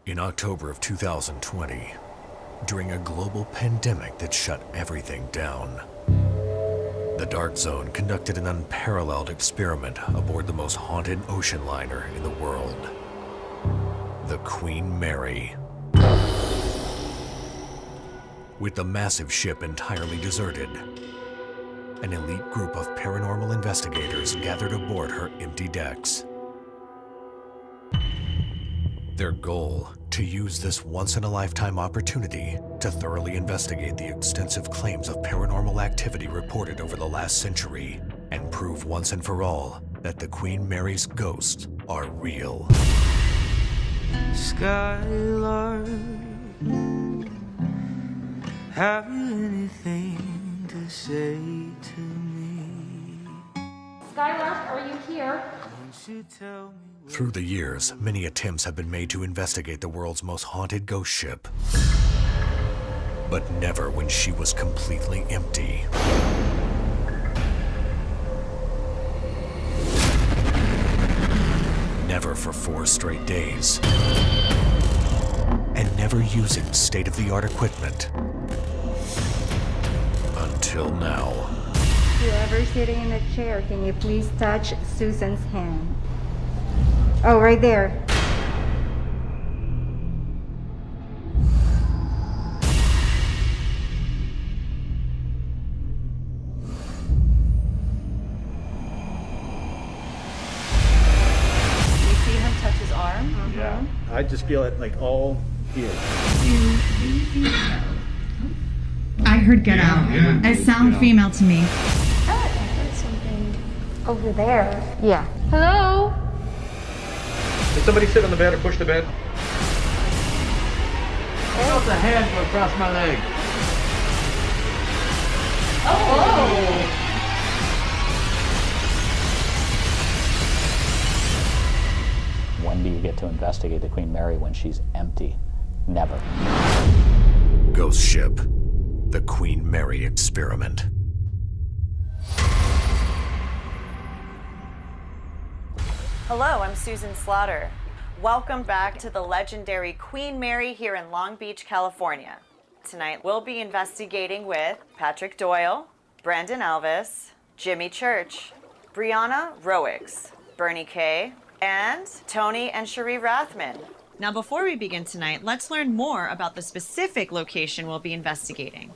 In October of 2020, during a global pandemic that shut everything down, the Dark Zone conducted an unparalleled experiment aboard the most haunted ocean liner in the world, the Queen Mary. With the massive ship entirely deserted, an elite group of paranormal investigators gathered aboard her empty decks. Their goal, to use this once-in-a-lifetime opportunity to thoroughly investigate the extensive claims of paranormal activity reported over the last century and prove once and for all that the Queen Mary's ghosts are real. Skylar, have you anything to say to me? Skylar, are you here? Won't you tell me? Through the years, many attempts have been made to investigate the world's most haunted ghost ship, but never when she was completely empty. Never for 4 straight days, and never using state-of-the-art equipment. Until now. Whoever's sitting in the chair, can you please touch Susan's hand? Oh, right there. You see him touch his arm? Mm-hmm. Yeah. I just feel it like all here. I heard get out. It sounded female to me. I heard something over there. Yeah. Hello? Did somebody sit on the bed or push the bed? Felt a hand go across my leg. Oh! When do you get to investigate the Queen Mary when she's empty? Never. Ghost Ship, the Queen Mary Experiment. Hello, I'm Susan Slaughter. Welcome back to the legendary Queen Mary here in Long Beach, California. Tonight we'll be investigating with Patrick Doyle, Brandon Alvis, Jimmy Church, Brianna Roix, Bernie Kay, and Tony and Cherie Rathman. Now before we begin tonight, let's learn more about the specific location we'll be investigating.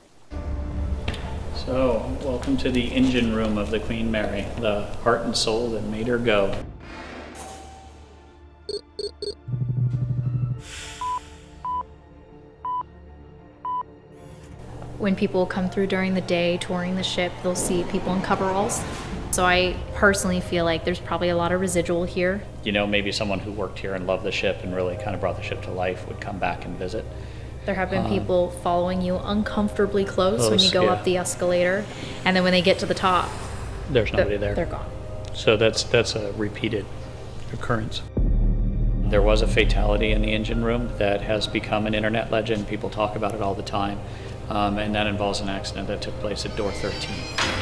So, welcome to the engine room of the Queen Mary, the heart and soul that made her go. When people come through during the day touring the ship, they'll see people in coveralls. So I personally feel like there's probably a lot of residual here. You know, maybe someone who worked here and loved the ship and really kind of brought the ship to life would come back and visit. There have been people following you uncomfortably close when you go up the escalator, and then when they get to the top, there's nobody there. They're gone. So that's a repeated occurrence. There was a fatality in the engine room that has become an internet legend. People talk about it all the time. And that involves an accident that took place at door 13.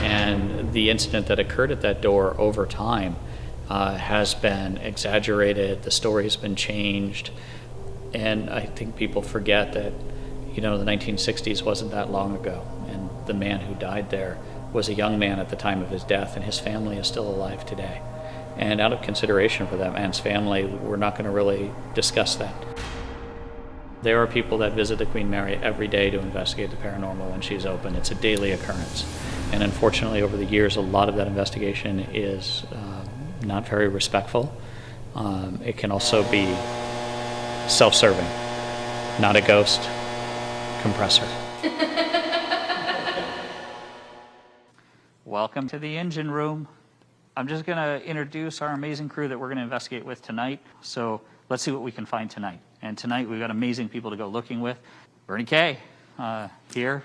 And the incident that occurred at that door over time has been exaggerated. The story has been changed. And I think people forget that, you know, the 1960s wasn't that long ago. And the man who died there was a young man at the time of his death, and his family is still alive today. And out of consideration for that man's family, we're not going to really discuss that. There are people that visit the Queen Mary every day to investigate the paranormal when she's open. It's a daily occurrence. And unfortunately, over the years, a lot of that investigation is not very respectful. It can also be self-serving. Not a ghost, compressor. Welcome to the engine room. I'm just going to introduce our amazing crew that we're going to investigate with tonight. So let's see what we can find tonight. And tonight we've got amazing people to go looking with. Bernie Kay, here,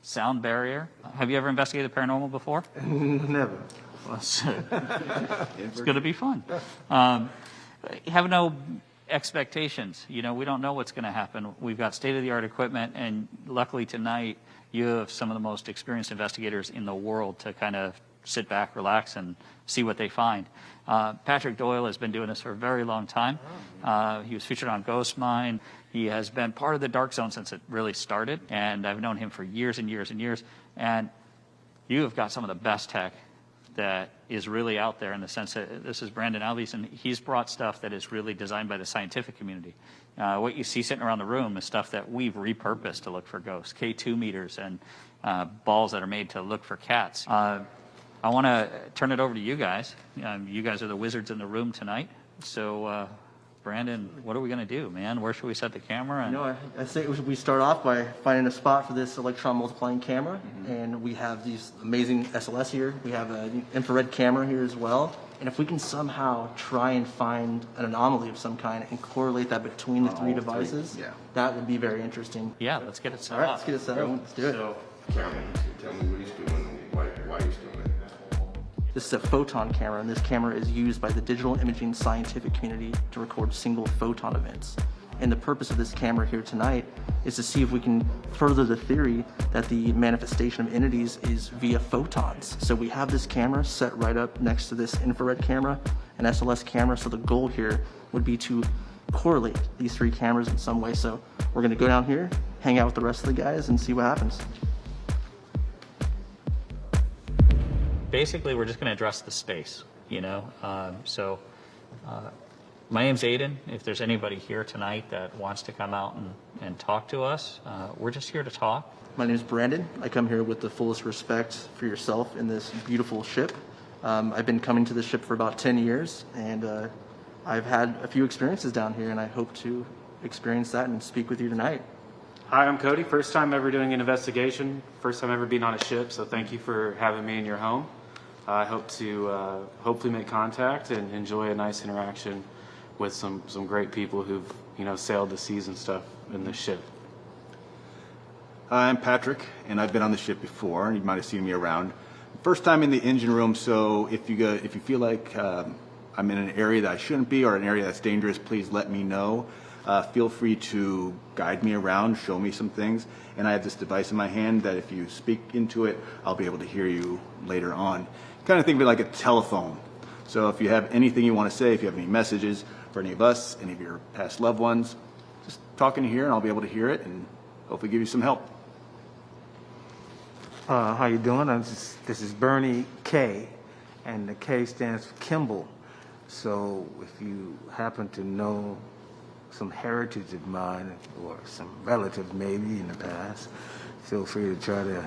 sound barrier. Have you ever investigated paranormal before? Never. Well, it's going to be fun. Have no expectations. You know, we don't know what's going to happen. We've got state-of-the-art equipment, and luckily tonight you have some of the most experienced investigators in the world to kind of sit back, relax, and see what they find. Patrick Doyle has been doing this for a very long time. He was featured on Ghost Mine. He has been part of the Dark Zone since it really started, and I've known him for years and years and years. And you have got some of the best tech that is really out there, in the sense that this is Brandon Alvis, and he's brought stuff that is really designed by the scientific community. What you see sitting around the room is stuff that we've repurposed to look for ghosts, K2 meters and balls that are made to look for cats. I want to turn it over to you guys. You guys are the wizards in the room tonight. So, Brandon, what are we going to do, man? Where should we set the camera? You know, I say we start off by finding a spot for this electron multiplying camera, and we have these amazing SLS here. We have an infrared camera here as well, and if we can somehow try and find an anomaly of some kind and correlate that between the three devices, that would be very interesting. Yeah, let's get it set up. All right, up. let's get it set up. Let's do it. Tell me what he's doing and why he's doing it. This is a photon camera, and this camera is used by the digital imaging scientific community to record single photon events. And the purpose of this camera here tonight is to see if we can further the theory that the manifestation of entities is via photons. So we have this camera set right up next to this infrared camera and SLS camera, so the goal here would be to correlate these three cameras in some way. So we're gonna go down here, hang out with the rest of the guys, and see what happens. Basically, we're just going to address the space, you know. My name's Aiden. If there's anybody here tonight that wants to come out and talk to us, we're just here to talk. My name is Brandon. I come here with the fullest respect for yourself in this beautiful ship. I've been coming to this ship for about 10 years, and I've had a few experiences down here, and I hope to experience that and speak with you tonight. Hi, I'm Cody. First time ever doing an investigation. First time ever being on a ship, so thank you for having me in your home. I hope to hopefully make contact and enjoy a nice interaction with some great people who've sailed the seas and stuff in this ship. Hi, I'm Patrick, and I've been on the ship before, and you might have seen me around. First time in the engine room, so if you feel like I'm in an area that I shouldn't be or an area that's dangerous, please let me know. Feel free to guide me around, show me some things, and I have this device in my hand that if you speak into it, I'll be able to hear you later on. Kind of think of it like a telephone. So if you have anything you want to say, if you have any messages for any of us, any of your past loved ones, just talk in here and I'll be able to hear it and hopefully give you some help. How you doing? This is Bernie K, and the K stands for Kimball. So if you happen to know some heritage of mine or some relatives maybe in the past, feel free to try to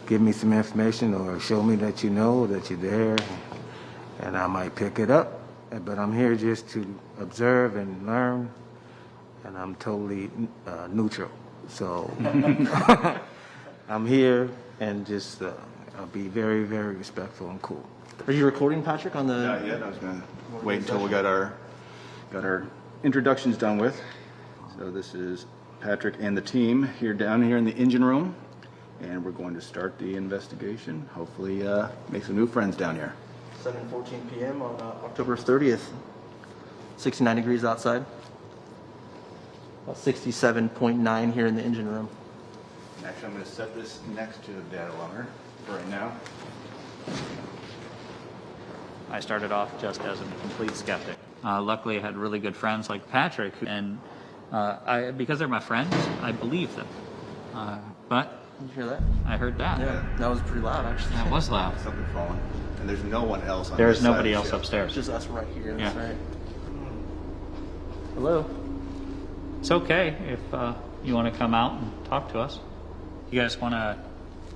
give me some information or show me that you know that you're there, and I might pick it up. But I'm here just to observe and learn, and I'm totally neutral. So I'm here and just I'll be very, very respectful and cool. Are you recording, Patrick, on the... Not yet. I was going to wait until we got our introductions done with. So this is Patrick and the team down here in the engine room, and we're going to start the investigation. Hopefully make some new friends down here. 7:14 p.m. on October 30th. 69 degrees outside. About 67.9 here in the engine room. Actually, I'm going to set this next to the data logger for right now. I started off just as a complete skeptic. Luckily, I had really good friends like Patrick, and because they're my friends, I believe them. But did you hear that? I heard that. Yeah, that was pretty loud, actually. That was loud. Something falling. And there's no one else on There's this side nobody of the else ship. upstairs. Just us right here. Yeah. That's right. Hello. It's okay if you want to come out and talk to us. You guys want to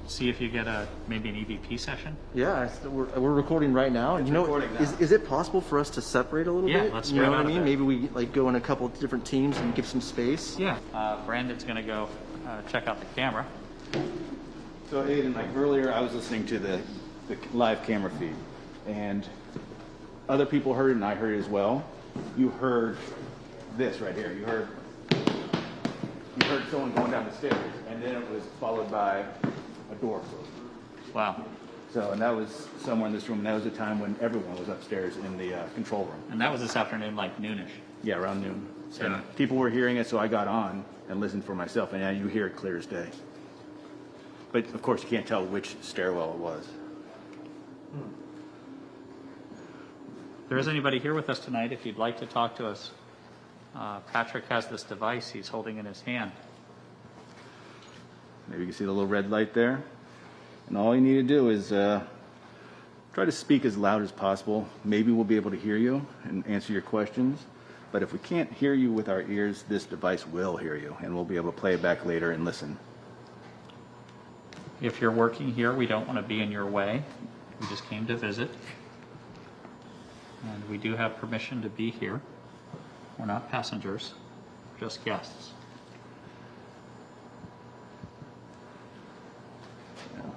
see if you get maybe an EVP session? Yeah, we're recording right now. It's you know, recording now. Is it possible for us to separate a little bit? Yeah, let's You know spread what I out a mean? bit. Maybe we go in a couple of different teams and give some space. Yeah. Brandon's going to go check out the camera. So Aiden, like earlier, I was listening to the live camera feed, and other people heard it, and I heard it as well. You heard this right here. You heard someone going down the stairs, and then it was followed by a door closing. Wow. So, and that was somewhere in this room, and that was a time when everyone was upstairs in the control room. And that was this afternoon, like noonish. Yeah, around noon. So- And people were hearing it, so I got on and listened for myself, and yeah, you hear it clear as day. But of course, you can't tell which stairwell it was. there is anybody here with us tonight, if you'd like to talk to us, Patrick has this device he's holding in his hand. Maybe you can see the little red light there. And all you need to do is try to speak as loud as possible. Maybe we'll be able to hear you and answer your questions. But if we can't hear you with our ears, this device will hear you, and we'll be able to play it back later and listen. If you're working here, we don't want to be in your way. We just came to visit. And we do have permission to be here. We're not passengers, just guests.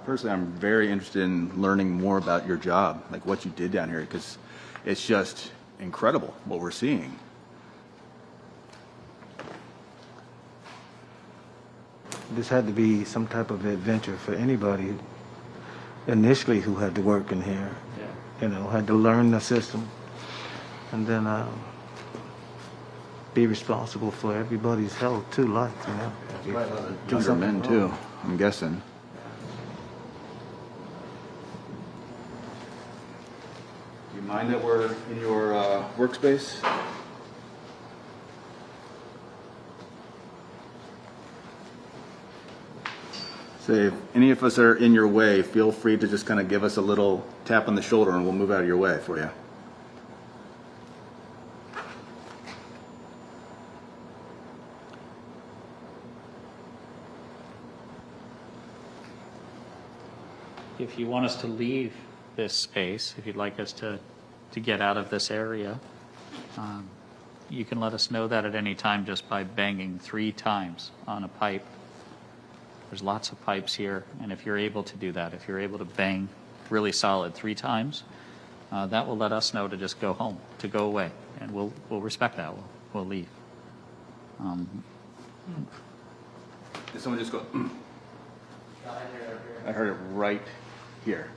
Personally, I'm very interested in learning more about your job, like what you did down here, because it's just incredible what we're seeing. This had to be some type of adventure for anybody initially who had to work in here. Yeah. You know, had to learn the system and then be responsible for everybody's health too, life, you know. Younger men too, I'm guessing. Do you mind that we're in your workspace? So if any of us are in your way, feel free to just kind of give us a little tap on the shoulder and we'll move out of your way for you. If you want us to leave this space, if you'd like us to get out of this area, you can let us know that at any time just by banging 3 times on a pipe. There's lots of pipes here, and if you're able to do that, if you're able to bang really solid 3 times, that will let us know to just go home, to go away, and we'll respect that. We'll leave. Did someone just go? I heard it right here.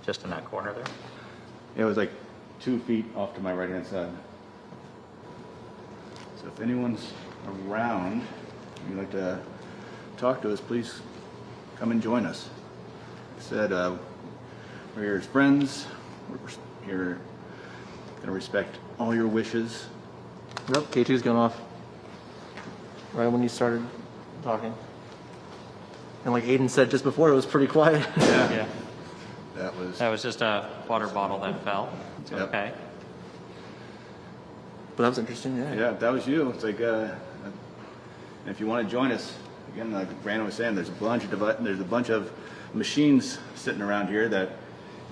Just in that corner there? It was like 2 feet off to my right-hand side. So if anyone's around, and you'd like to talk to us, please come and join us. Like I said, we're here as friends. We're here going to respect all your wishes. Yep, K2's going off right when you started talking. And like Aiden said just before, it was pretty quiet. Yeah. That was just a water bottle that fell. It's okay. But that was interesting, yeah. Yeah, that was you. It's like, if you want to join us, again, like Brandon was saying, there's a bunch of machines sitting around here that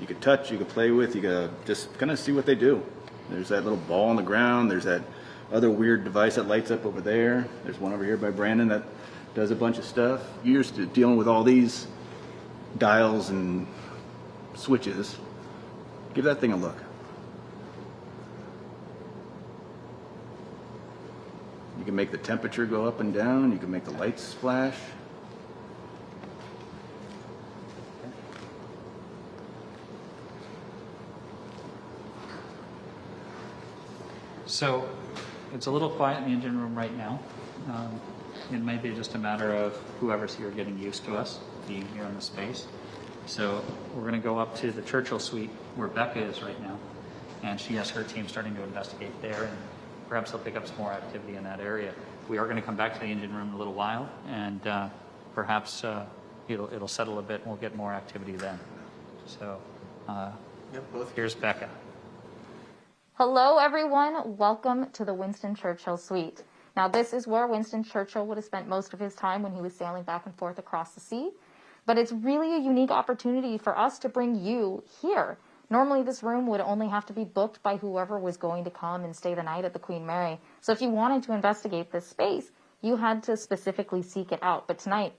you could touch, you could play with, you could just kind of see what they do. There's that little ball on the ground. There's that other weird device that lights up over there. There's one over here by Brandon that does a bunch of stuff. You're used to dealing with all these dials and switches. Give that thing a look. You can make the temperature go up and down. You can make the lights flash. So it's a little quiet in the engine room right now. It may be just a matter of whoever's here getting used to us being here in the space. So we're going to go up to the Churchill Suite where Becca is right now, and she has her team starting to investigate there, and perhaps they'll pick up some more activity in that area. We are going to come back to the engine room in a little while, and perhaps it'll settle a bit and we'll get more activity then. So here's Becca. Hello, everyone. Welcome to the Winston Churchill Suite. Now, this is where Winston Churchill would have spent most of his time when he was sailing back and forth across the sea. But it's really a unique opportunity for us to bring you here. Normally, this room would only have to be booked by whoever was going to come and stay the night at the Queen Mary. So if you wanted to investigate this space, you had to specifically seek it out. But tonight,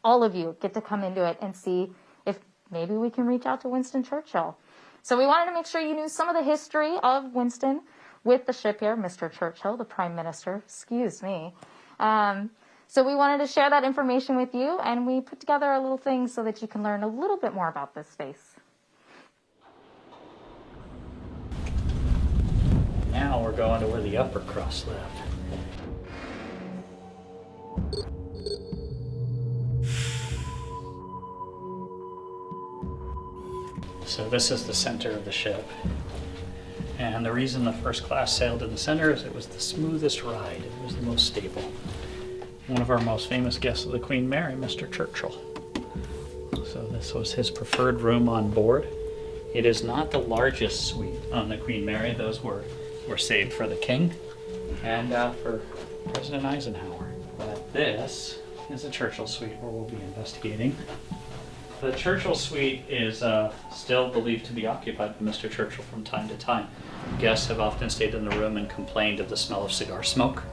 all of you get to come into it and see if maybe we can reach out to Winston Churchill. So we wanted to make sure you knew some of the history of Winston with the ship here, Mr. Churchill, the Prime Minister, excuse me. So we wanted to share that information with you, and we put together a little thing so that you can learn a little bit more about this space. Now we're going to where the upper crust lived. So this is the center of the ship. And the reason the first class sailed in the center is it was the smoothest ride. It was the most stable. One of our most famous guests of the Queen Mary, Mr. Churchill. So this was his preferred room on board. It is not the largest suite on the Queen Mary. Those were saved for the King and for President Eisenhower. But this is the Churchill Suite where we'll be investigating. The Churchill Suite is still believed to be occupied by Mr. Churchill from time to time. Guests have often stayed in the room and complained of the smell of cigar smoke.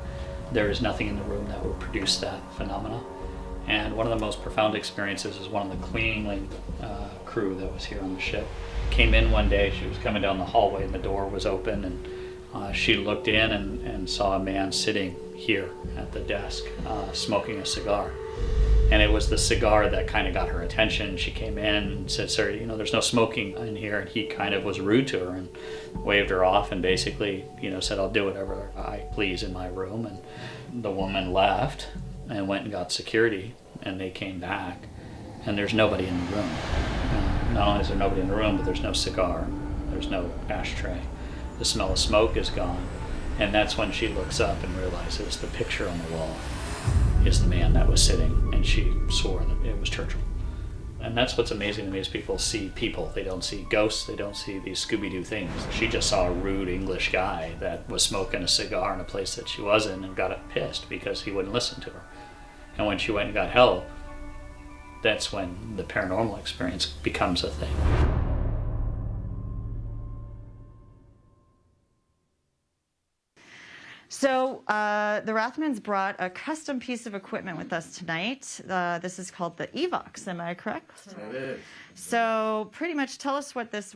There is nothing in the room that would produce that phenomena. And one of the most profound experiences is one of the cleaning crew that was here on the ship came in one day. She was coming down the hallway and the door was open, and she looked in and saw a man sitting here at the desk smoking a cigar. And it was the cigar that kind of got her attention. She came in and said, "Sir, you know, there's no smoking in here." And he kind of was rude to her and waved her off and basically, you know, said, "I'll do whatever I please in my room." And the woman left and went and got security, and they came back, and there's nobody in the room. Not only is there nobody in the room, but there's no cigar, there's no ashtray. The smell of smoke is gone. And that's when she looks up and realizes the picture on the wall is the man that was sitting, and she swore that it was Churchill. And that's what's amazing to me is people see people. They don't see ghosts, they don't see these Scooby-Doo things. She just saw a rude English guy that was smoking a cigar in a place that she was in and got pissed because he wouldn't listen to her. And when she went and got help, that's when the paranormal experience becomes a thing. So the Rathmans brought a custom piece of equipment with us tonight. This is called the Evox, am I correct? It is. So pretty much tell us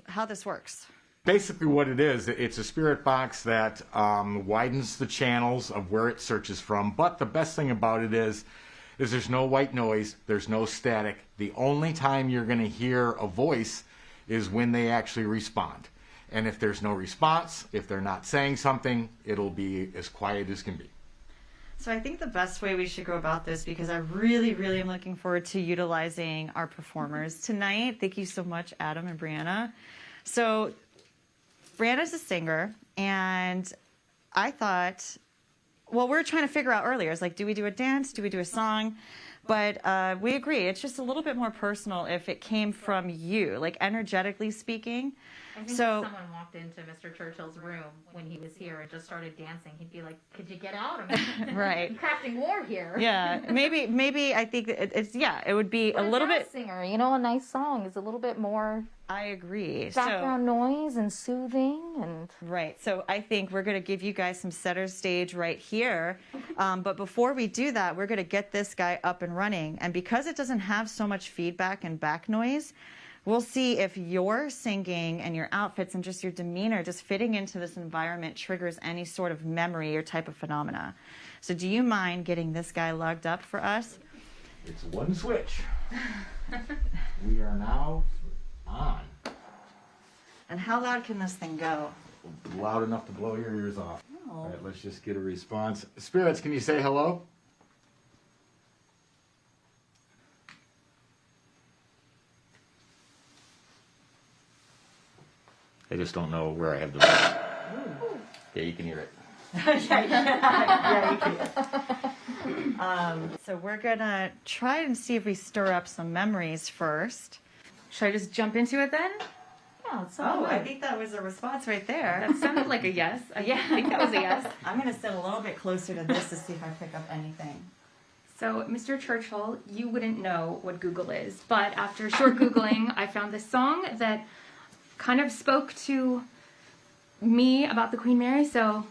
how this works. Basically what it is, it's a spirit box that widens the channels of where it searches from, but the best thing about it is there's no white noise, there's no static. The only time you're going to hear a voice is when they actually respond. And if there's no response, if they're not saying something, it'll be as quiet as can be. So I think the best way we should go about this, because I really, really am looking forward to utilizing our performers tonight. Thank you so much, Adam and Brianna. So Brianna's a singer, and I thought, well, we were trying to figure out earlier, it's like, do we do a dance? Do we do a song? But we agree, it's just a little bit more personal if it came from you, like energetically speaking. I think if someone walked into Mr. Churchill's room when he was here and just started dancing, he'd be like, "Could you get out? Right. I'm crafting war here." Yeah, maybe I think it would be a little bit singer. You know, a nice song is a little bit more. I agree. Background noise and soothing and. Right. So I think we're going to give you guys some center stage right here. But before we do that, we're going to get this guy up and running. And because it doesn't have so much feedback and back noise, we'll see if your singing and your outfits and just your demeanor, just fitting into this environment, triggers any sort of memory or type of phenomena. So do you mind getting this guy lugged up for us? It's one switch. We are now on. And how loud can this thing go? Loud enough to blow your ears off. Oh. All right, let's just get a response. Spirits, can you say hello? I just don't know where I have the voice. Yeah, you can hear it. Yeah, you can. So we're gonna try and see if we stir up some memories first. Should I just jump into it then? Yeah, it's I think that was a response right there. That sounded like a yes. Yeah, I think that was a yes. I'm gonna sit a little bit closer to this to see if I pick up anything. So, Mr. Churchill, you wouldn't know what Google is, but after short Googling, I found this song that kind of spoke to me about the Queen Mary, so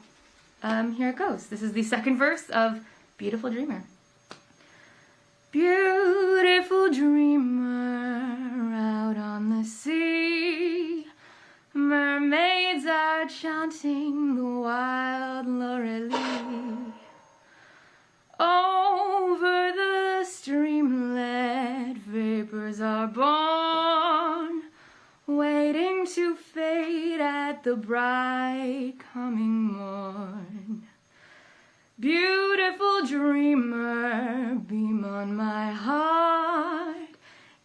here it goes. This is the second verse of Beautiful Dreamer. Beautiful dreamer out on the sea, mermaids are chanting the wild Lorelei. Over the streamlet vapors are born, waiting to fade at the bright coming morn. Beautiful dreamer, beam on my heart,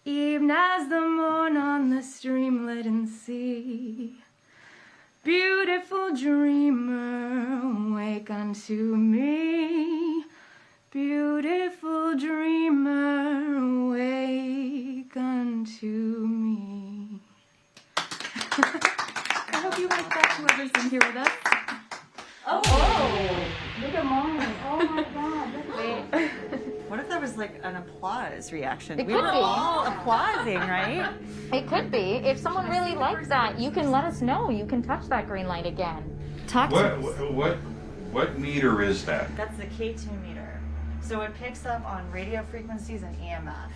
even as the morn on the streamlet and sea. Beautiful dreamer, wake unto me. Beautiful dreamer, wake unto me. I hope you like that, whoever's in here with us. Oh! Look at mine. Oh my God. What if that was like an applause reaction? It We could were be. all applauding, right? It could be. If someone really likes that, you can let us know. You can touch that green light again. Talk to us. What meter is that? That's the K2 meter. So it picks up on radio frequencies and EMF.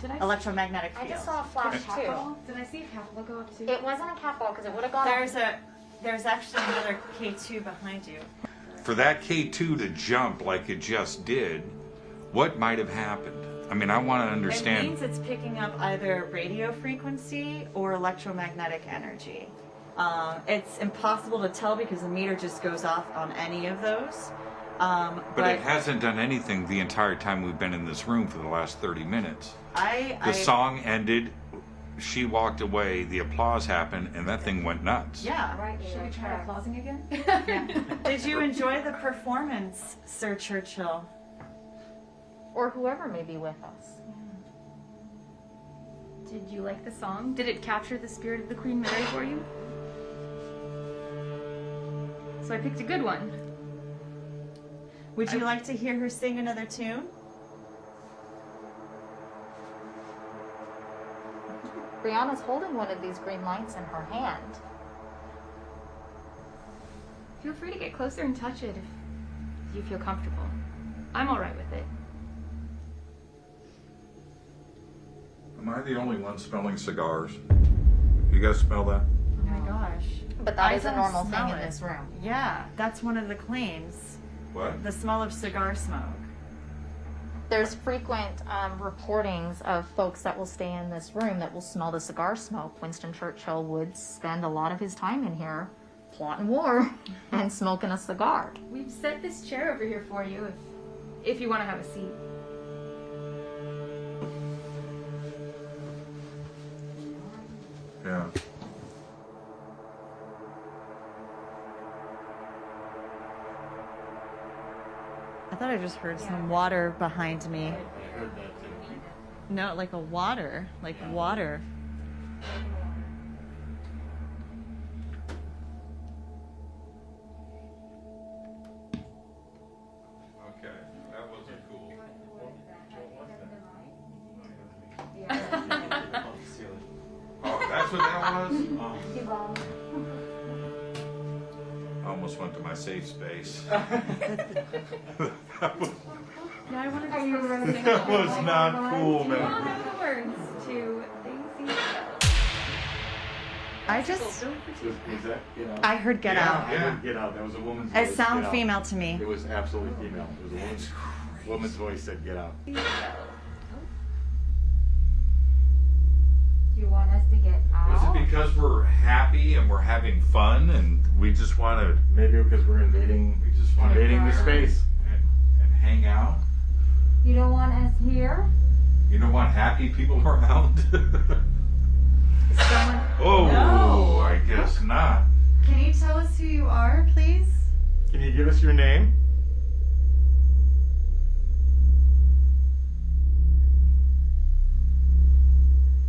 Did I Electromagnetic I field. just saw a flash too. Did I see a cat will go up too? It wasn't a cat ball because it would have gone. There's actually another K2 behind you. For that K2 to jump like it just did, what might have happened? I mean, I want to It understand. means it's picking up either radio frequency or electromagnetic energy. It's impossible to tell because the meter just goes off on any of those. But it hasn't done anything the entire time we've been in this room for the last 30 minutes. The song ended, she walked away, the applause happened, and that thing went nuts. Yeah. Right. Should we try applauding again? Did you enjoy the performance, Sir Churchill? Or whoever may be with us. Did you like the song? Did it capture the spirit of the Queen Mary for you? So I picked a good one. Would you like to hear her sing another tune? Brianna's holding one of these green lights in her hand. Feel free to get closer and touch it if you feel comfortable. I'm all right with it. Am I the only one smelling cigars? You guys smell that? Oh my gosh. But that I is a don't normal thing smell in it. this room. Yeah, that's one of the claims. What? The smell of cigar smoke. There's frequent reportings of folks that will stay in this room that will smell the cigar smoke. Winston Churchill would spend a lot of his time in here plotting war and smoking a cigar. We've set this chair over here for you if you want to have a seat. Yeah. I thought I just heard some water behind me. No, like a water. Like water. Okay, that wasn't cool. Oh, that's what that was? I almost went to my safe space. That was, Yeah, I wanted to that was not cool, man. have the words to Daisy. I just, Was that, you know? I heard Get Out. I heard Get Out. That was a woman's It voice. sounded Get Out. female to me. It was absolutely female. It was a woman's voice said Get Out. You want us to get out? Was it because we're happy and we're having fun and we just want to Maybe because we're invading the space. and hang out? You don't want us here? You don't want happy people around? Someone. Oh, No. I guess not. Can you tell us who you are, please? Can you give us your name?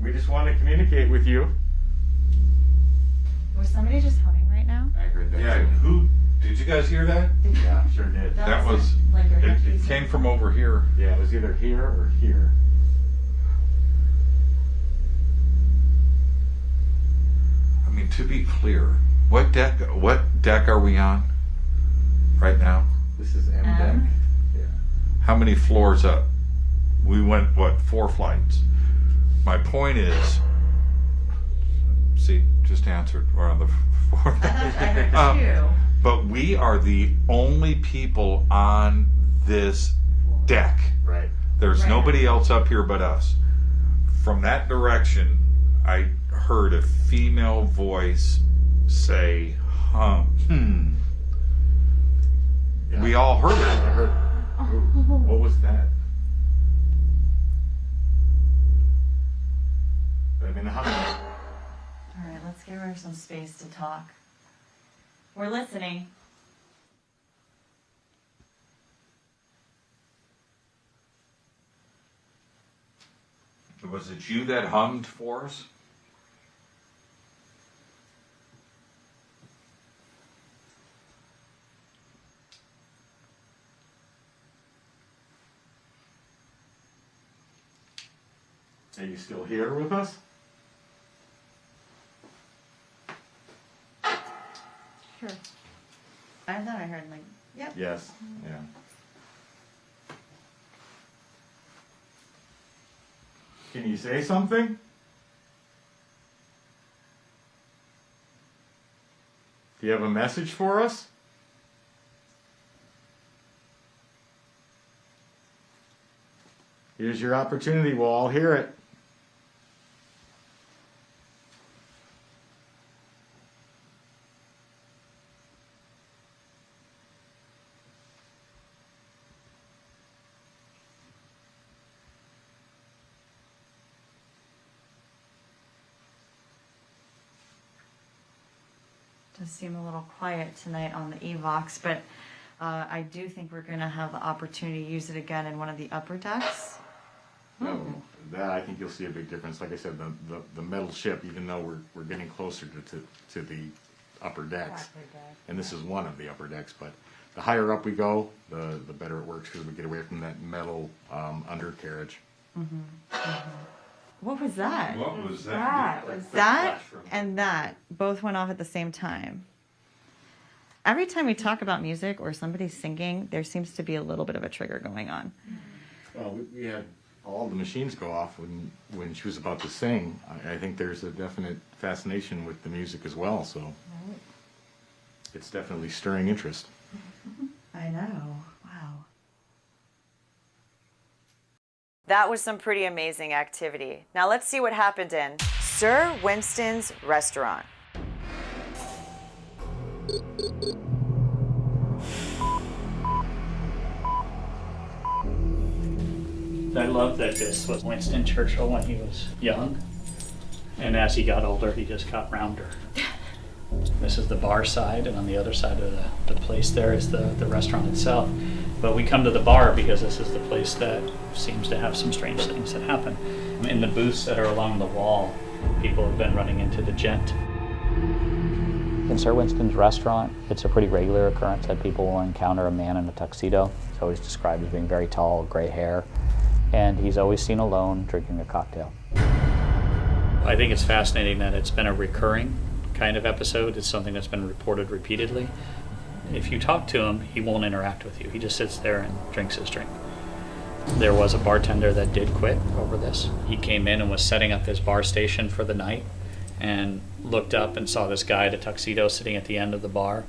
We just want to communicate with you. Was somebody just humming right now? I heard that. Yeah, did you guys hear that? Yeah, sure did. That That was was, like your it headpiece. came from over here. Yeah, it was either here or here. I mean, to be clear, what deck are we on right now? This is M deck. Yeah. How many floors up? We went, 4 flights? My point is, see, just answered, we're on the 4th. I heard two. But we are the only people on this deck. Right. There's Right. nobody else up here but us. From that direction, I heard a female voice say, Yeah. We all heard I it. heard. What was that? I mean, the humming. her some space to talk. We're listening. Was it you that hummed for us? Are you still here with us? Sure. I thought I heard like, yep. Yes. Yeah. Can you say something? Do you have a message for us? Here's your opportunity. We'll all hear it. Does seem a little quiet tonight on the Evox, but I do think we're going to have the opportunity to use it again in one of the upper decks. No, that I think you'll see a big difference. Like I said, the metal ship, even though we're getting closer to the upper decks, and this is one of the upper decks, but the higher up we go, the better it works because we get away from that metal undercarriage. Mm-hmm. Mm-hmm. What was that? What was that? That and that both went off at the same time. Every time we talk about music or somebody's singing, there seems to be a little bit of a trigger going on. Well, we had all the machines go off when she was about to sing. I think there's a definite fascination with the music as well, so it's definitely stirring interest. I know. Wow. That was some pretty amazing activity. Now let's see what happened in Sir Winston's restaurant. I love that this was Winston Churchill when he was young, and as he got older, he just got rounder. This is the bar side, and on the other side of the place there is the restaurant itself. But we come to the bar because this is the place that seems to have some strange things that happen. In the booths that are along the wall, people have been running into the gent. In Sir Winston's restaurant, it's a pretty regular occurrence that people will encounter a man in a tuxedo. He's always described as being very tall, gray hair, and he's always seen alone drinking a cocktail. I think it's fascinating that it's been a recurring kind of episode. It's something that's been reported repeatedly. If you talk to him, he won't interact with you. He just sits there and drinks his drink. There was a bartender that did quit over this. He came in and was setting up his bar station for the night and looked up and saw this guy in a tuxedo sitting at the end of the bar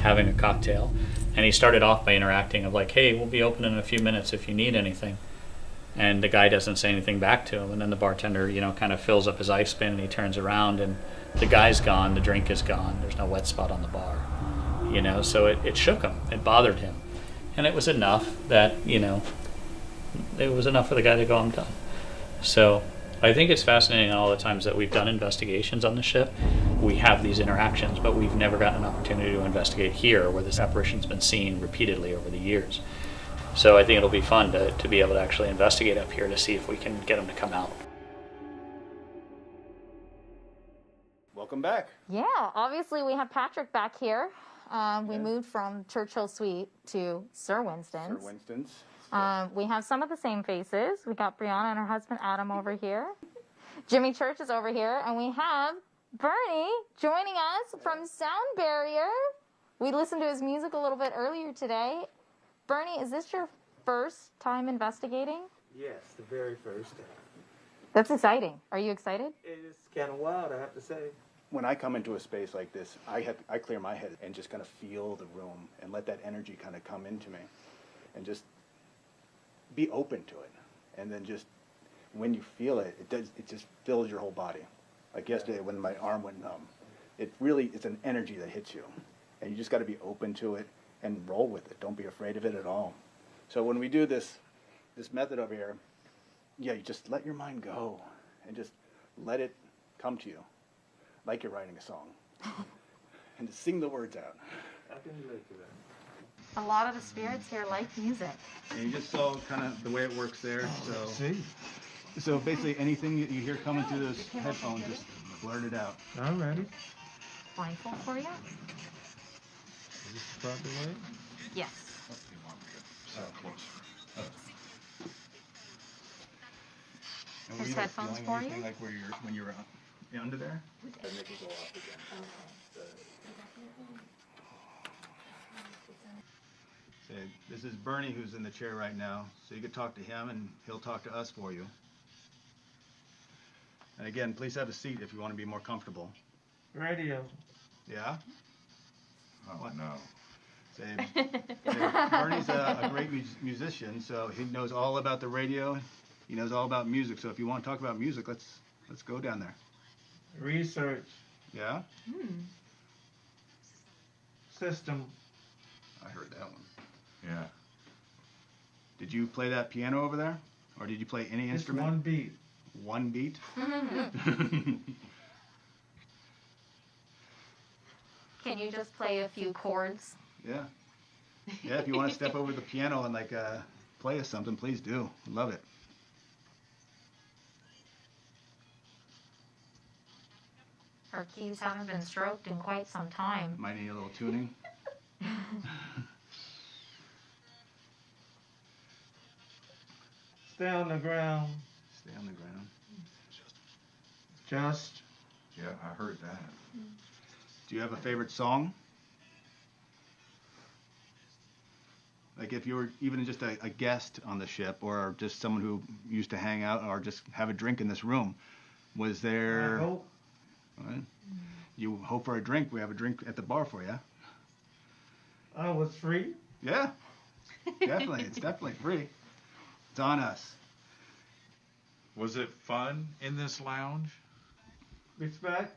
having a cocktail. And he started off by interacting of like, hey, we'll be open in a few minutes if you need anything. And the guy doesn't say anything back to him. And then the bartender, kind of fills up his ice bin and he turns around and the guy's gone, the drink is gone, there's no wet spot on the bar. So it shook him, it bothered him. And it was enough that, it was enough for the guy to go, I'm done. So I think it's fascinating all the times that we've done investigations on the ship, we have these interactions, but we've never gotten an opportunity to investigate here where this apparition's been seen repeatedly over the years. So I think it'll be fun to be able to actually investigate up here to see if we can get them to come out. Welcome back. Yeah, obviously we have Patrick back here. We moved from Churchill Suite to Sir Winston's. Sir Winston's. We have some of the same faces. We got Brianna and her husband Adam over here. Jimmy Church is over here. And we have Bernie joining us from Sound Barrier. We listened to his music a little bit earlier today. Bernie, is this your first time investigating? Yes, the very first time. That's exciting. Are you excited? It is kind of wild, I have to say. When I come into a space like this, I clear my head and just kind of feel the room and let that energy kind of come into me and just be open to it. And then just when you feel it, it just fills your whole body. Like yesterday when my arm went numb, it's an energy that hits you. And you just got to be open to it and roll with it. Don't be afraid of it at all. So when we do this method over here, you just let your mind go and just let it come to you. like you're writing a song. And to sing the words out. I can relate to that. A lot of the spirits here like music. And you just saw kind of the way it works there. So basically anything that you hear coming through those headphones, just blurt it out. I'm ready. Blindfold for you? Is this the proper way? Yes. And There's headphones for you? Like when you're under there? And they can go off again. Say, this is Bernie who's in the chair right now, so you could talk to him and he'll talk to us for you. And again, please have a seat if you want to be more comfortable. Radio. Yeah? Oh, no. Say, Bernie's a great musician, so he knows all about the radio. He knows all about music, so if you want to talk about music, let's go down there. Research. Yeah? System. I heard that one. Yeah. Did you play that piano over there? Or did you play any instrument? One beat. One beat? Can you just play a few chords? Yeah. Yeah, if you want to step over the piano and like play us something, please do. Love it. Our keys haven't been stroked in quite some time. Might need a little tuning. Stay on the ground. Stay on the ground. Just. Yeah, I heard that. Do you have a favorite song? Like if you were even just a guest on the ship or just someone who used to hang out or just have a drink in this room, was there... I hope. Right. You hope for a drink. We have a drink at the bar for you. Oh, it's free? Yeah, definitely. It's definitely free. It's on us. Was it fun in this lounge? Respect?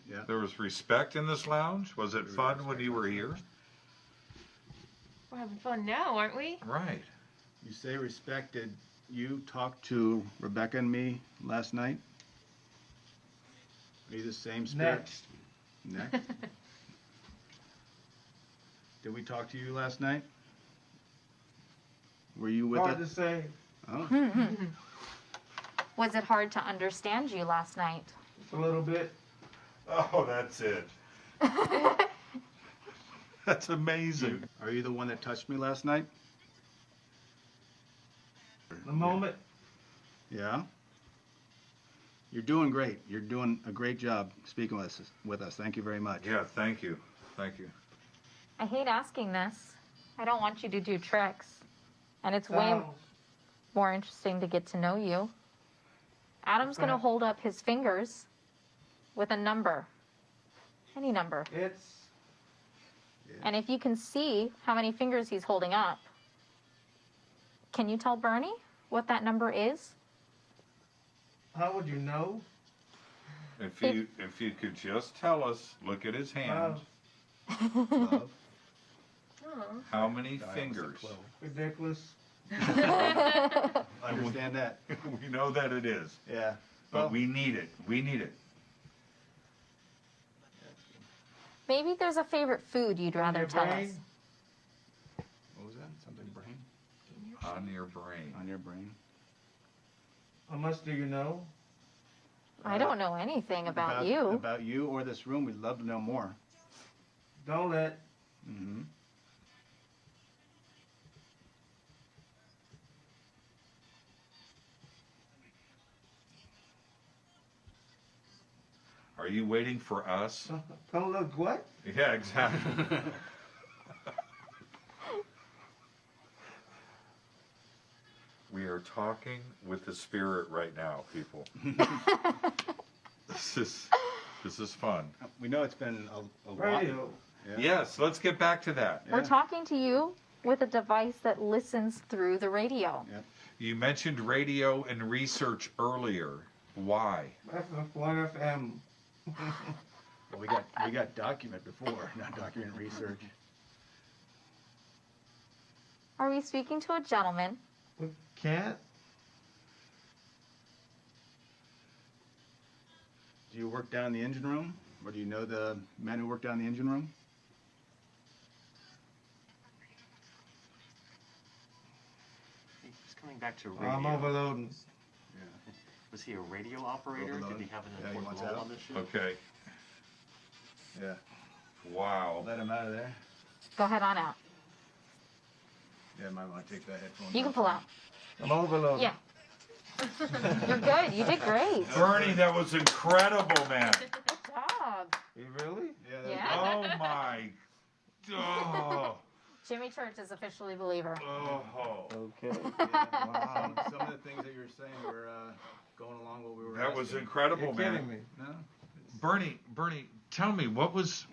Yeah. There was respect in this lounge? Was it fun when you were here? We're having fun now, aren't we? Right. You say respect. Did you talk to Rebecca and me last night? Are you the same spirit? Next. Did we talk to you last night? Were you with Hard us? to say. Oh. Was it hard to understand you last night? Just a little bit. Oh, that's it. That's amazing. Are you the one that touched me last night? The moment. Yeah. You're doing great. You're doing a great job speaking with us. Thank you very much. Yeah, thank you. Thank you. I hate asking this. I don't want you to do tricks. And it's way more interesting to get to know you. Adam's going to hold up his fingers with a number. Any number. And if you can see how many fingers he's holding up, can you tell Bernie what that number is? How would you know? If you could just tell us, look at his hand. Love. How many fingers? Ridiculous. Understand that. We know that it is. Yeah. But we need it. We need it. Maybe there's a favorite food you'd rather tell us. What was that? Something brain? On your brain. On your brain. How much do you know? I don't know anything about you. About you or this room. We'd love to know more. Don't let. Mm-hmm. Are you waiting for us? Don't look what? Yeah, exactly. We are talking with the spirit right now, people. This is fun. We know it's been a while. Radio. Yeah. Yes, let's get back to that. We're talking to you with a device that listens through the radio. Yep. You mentioned radio and research earlier. Why? FM. Well, we got document before, not document research. Are we speaking to a gentleman? We can't. Do you work down in the engine room? Or do you know the man who worked down in the engine room? He's coming back to radio. I'm overloading. Yeah. Was he a radio operator? Did he have an Yeah, he important wants role out. on this ship? Okay. Yeah. Wow. Let him out of there. Go ahead on out. Yeah, might want to take that headphone. You can pull out. I'm overloaded. Yeah. You're good. You did great. Bernie, that was incredible, man. Good job. You really? Yeah. Oh my. Oh. Jimmy Church is officially believer. Oh. Okay. Wow. Some of the things that you were saying were going along what we were That was asking. incredible, You're man. kidding me. No? Bernie, tell me what was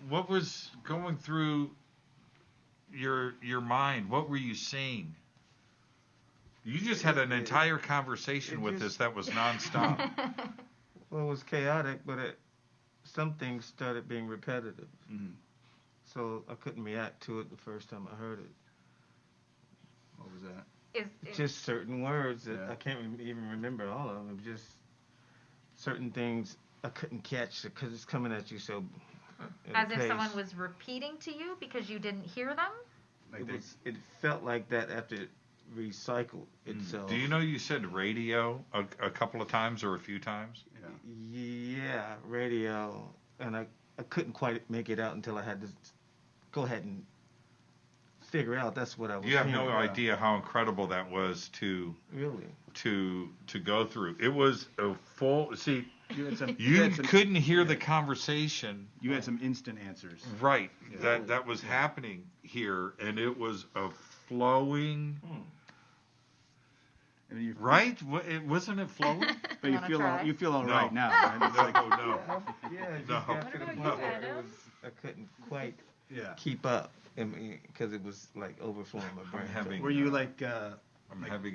going through your mind? What were you seeing? You just had an entire conversation with us that was nonstop. Well, it was chaotic, but some things started being repetitive. Mm-hmm. So I couldn't react to it the first time I heard it. What was that? Just certain words that Yeah. I can't even remember all of them. Just certain things I couldn't catch because it's coming at you so. As if someone was repeating to you because you didn't hear them? It felt like that after it recycled itself. Do you know you said radio a couple of times or a few times? Yeah, radio, and I couldn't quite make it out until I had to go ahead and figure out that's what I was You have no hearing. idea how incredible that was to Really? to go through. It was a full. See, you had some- couldn't hear the conversation. You had some instant answers. Right. That was happening here, and it was a flowing. I mean, right? Wasn't it flowing? But you feel all No. right now, right? It's like, no. Yeah, it No. just got to the point where it was, I couldn't quite keep up because it was like overflowing my brain. Were you like?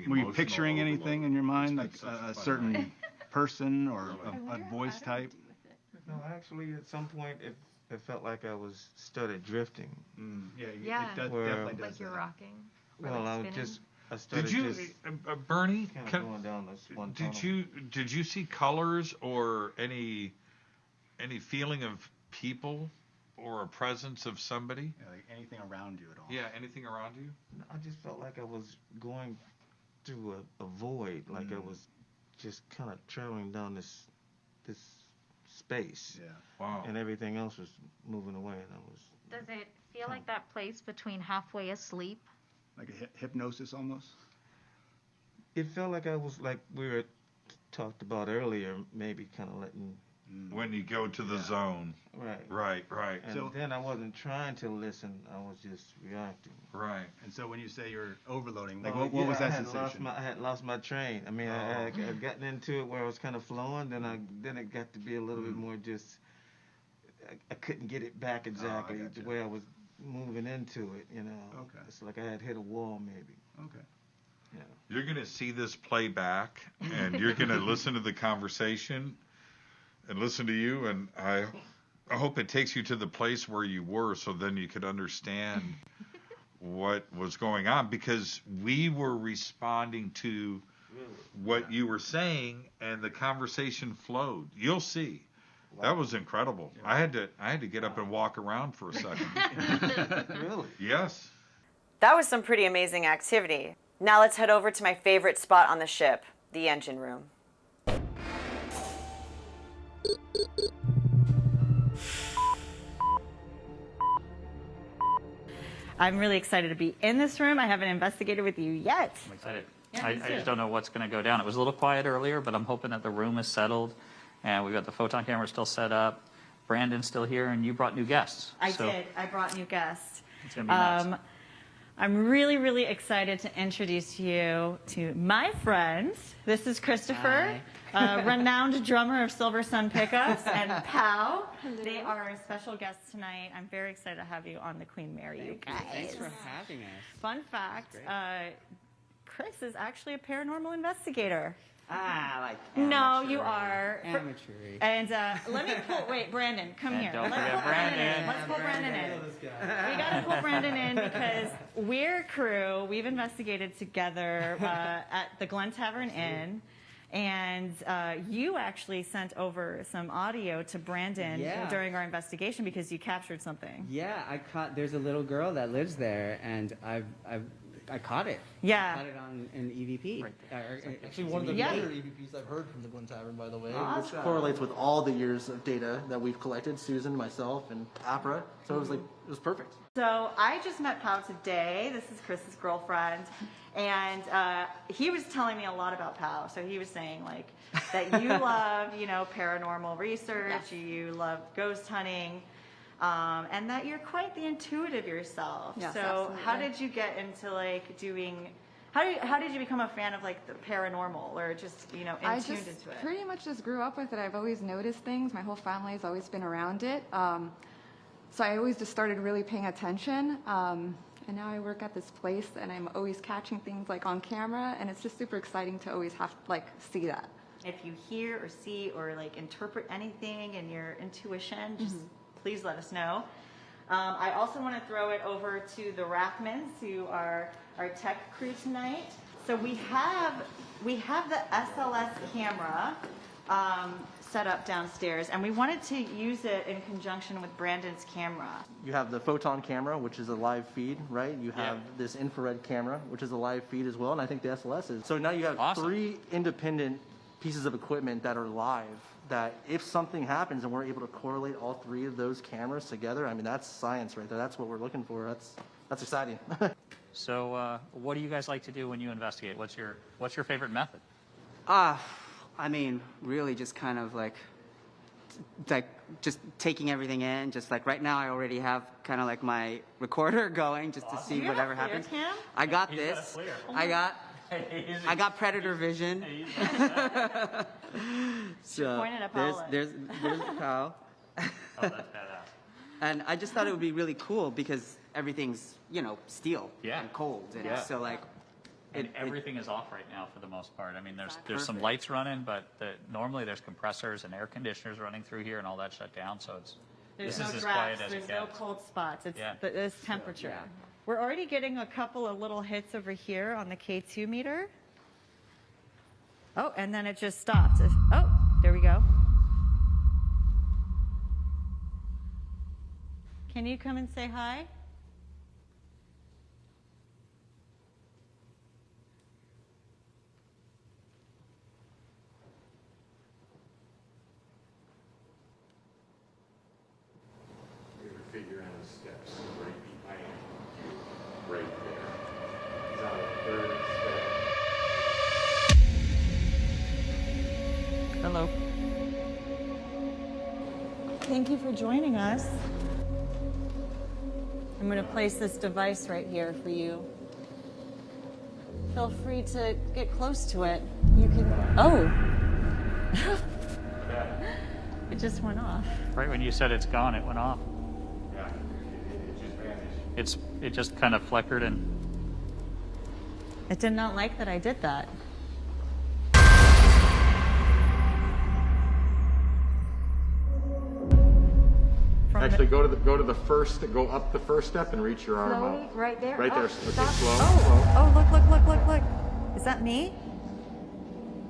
Were you picturing anything in your mind, like a certain person or a voice type? No, actually, at some point it felt like I started drifting. Yeah, it definitely does like you're that. rocking. Or Well, like spinning. I started Did you, Bernie? going down this one tunnel. Did you see colors or any feeling of people or a presence of somebody? Yeah, like anything around you at all? Yeah, anything around you? I just felt like I was going through a void, like I was just kind of traveling down this space. Yeah. Wow. And everything else was moving away, and I was. Does it feel like that place between halfway asleep? Like a hypnosis almost? It felt like I was like we were talked about earlier, maybe kind of letting. When you go to the zone. Right. Right. And then I wasn't trying to listen; I was just reacting. Right. And so when you say you're overloading, like Well, what was that I had sensation? I had lost my train. I mean, I had gotten into it where I was kind of flowing. Then it got to be a little bit more just. I couldn't get it back exactly the way I was moving into it. You know. Okay. It's like I had hit a wall, maybe. Okay. Yeah. You're going to see this play back, and you're going to listen to the conversation and listen to you, and I hope it takes you to the place where you were so then you could understand what was going on, because we were responding to what you were saying, and the conversation flowed. You'll see. That was incredible. I had to get up and walk around for a second. Really? Yes. That was some pretty amazing activity. Now let's head over to my favorite spot on the ship, the engine room. I'm really excited to be in this room. I haven't investigated with you yet. I'm excited. Yeah, I me too. just don't know what's going to go down. It was a little quiet earlier, but I'm hoping that the room is settled, and we've got the photon camera still set up. Brandon's still here, and you brought new guests. I did. I brought new guests. It's going to be nuts. I'm really, really excited to introduce you to my friends. This is Christopher, renowned drummer of Silver Sun Pickups, and Pow. They are our special guests tonight. I'm very excited to have you on the Queen Mary, you guys. Thanks for having us. Fun fact, Chris is actually a paranormal investigator. Like No, you are. Amateur-y. And let me pull. Wait, Brandon, come And here. don't Let's forget pull Brandon in. Brandon. Let's pull Brandon in. We got to pull Brandon in because we're a crew. We've investigated together at the Glen Tavern Inn, And you actually sent over some audio to Brandon during our investigation because you captured something. Yeah, there's a little girl that lives there, and I caught it. Yeah. I caught it on an EVP. Actually, one of the better EVPs I've heard from the Glen Tavern, by the way. Which correlates with all the years of data that we've collected, Susan, myself, and APRA. So it was perfect. So I just met Pao today. This is Chris's girlfriend. And he was telling me a lot about Pao. So he was saying like that you love, paranormal research, you love ghost hunting, and that you're quite the intuitive yourself. Yes, so absolutely. how did you get into like doing? How did you become a fan of like the paranormal, or just tuned into it? Pretty much just grew up with it. I've always noticed things. My whole family has always been around it. So I always just started really paying attention. And now I work at this place, and I'm always catching things like on camera, and it's just super exciting to always have to see that. If you hear or see or like interpret anything in your intuition, just please let us know. I also want to throw it over to the Rathmans, who are our tech crew tonight. So we have the SLS camera set up downstairs, and we wanted to use it in conjunction with Brandon's camera. You have the photon camera, which is a live feed, right? You have this infrared camera, which is a live feed as well, and I think the SLS is. So now you have 3 independent pieces of equipment that are live, that if something happens and we're able to correlate all 3 of those cameras together, I mean, that's science right there. That's what we're looking for. That's exciting. So what do you guys like to do when you investigate? What's your favorite method? I mean, really just kind of like just taking everything in. Just like right now, I already have kind of like my recorder going just to see whatever happens. I got this. I got predator vision. So pointed at Paula. there's Pao. Oh, that's badass. And I just thought it would be really cool because everything's steel and cold, and so like. And everything is off right now for the most part. I mean, there's some lights running, but normally there's compressors and air conditioners running through here, and all that shut down. So There's this no is as drafts, quiet as there's it no gets. cold spots. It's this temperature. We're already getting a couple of little hits over here on the K2 meter. Oh, and then it just stopped. Oh, there we go. Can you come and say hi? Figure out the steps right behind you, right there. It's on the 3rd step. Hello. Thank you for joining us. I'm going to place this device right here for you. Feel free to get close to it. You can. Oh! It just went off. Right when you said it's gone, it went off. It just kind of flickered and. It did not like that I did that. Actually, go up the first step and reach your arm Slowly, out. right there. Right there. Okay, slow. Look. Is that me?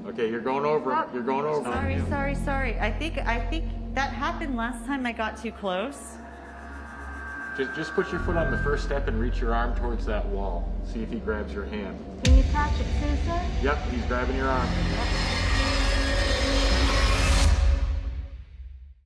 Okay, you're going over. Oh, You're going over. Sorry. I think that happened last time I got too close. Just put your foot on the first step and reach your arm towards that wall. See if he grabs your hand. Can you touch it, Susan? Yep, he's grabbing your arm.